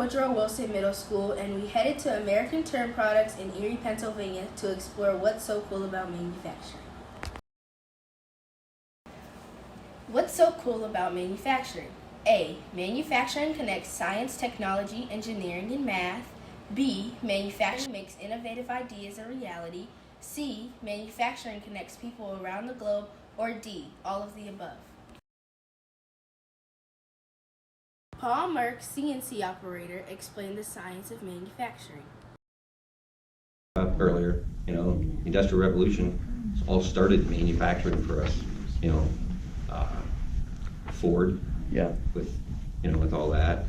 Woodrow Middle School, and we headed to American Turn Products in Erie, Pennsylvania to explore what's so cool about manufacturing. What's so cool about manufacturing? A. Manufacturing connects science, technology, engineering, and math. B. Manufacturing makes innovative ideas a reality. C. Manufacturing connects people around the globe. Or D. All of the above. Paul Mierke, CNC operator, explained the science of manufacturing. Earlier, Industrial Revolution all started manufacturing for us. Ford, with all that,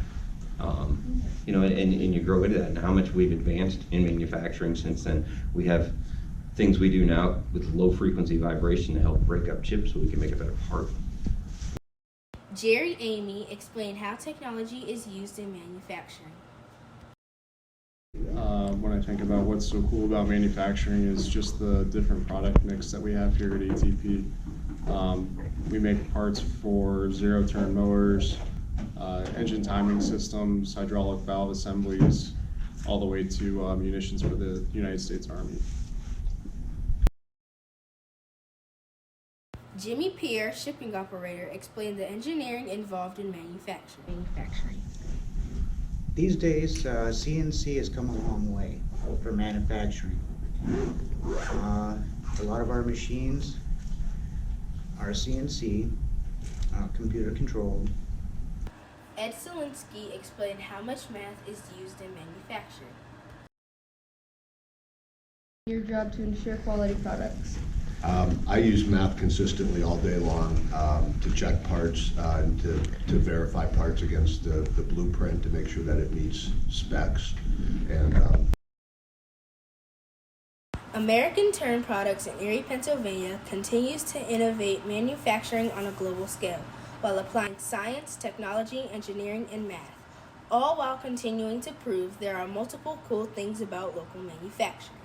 and you grow into that, and how much we've advanced in manufacturing since then. We have things we do now with low frequency vibration to help break up chips so we can make a better part. Eighmy explained how technology is used in manufacturing. When I think about what's so cool about manufacturing is just the different product mix that we have here at ATP. We make parts for zero-turn mowers, engine timing systems, hydraulic valve assemblies, all the way to munitions for the United States Army. Pier, shipping operator, explained the engineering involved in manufacturing. These days, CNC has come a long way for manufacturing. A lot of our machines are CNC, computer controlled. Ciesielski explained how much math is used in manufacturing. Your job to ensure quality products. I use math consistently all day long to check parts and to verify parts against the blueprint to make sure that it meets specs. And American Turn Products in Erie, Pennsylvania continues to innovate manufacturing on a global scale while applying science, technology, engineering, and math, all while continuing to prove there are multiple cool things about local manufacturing.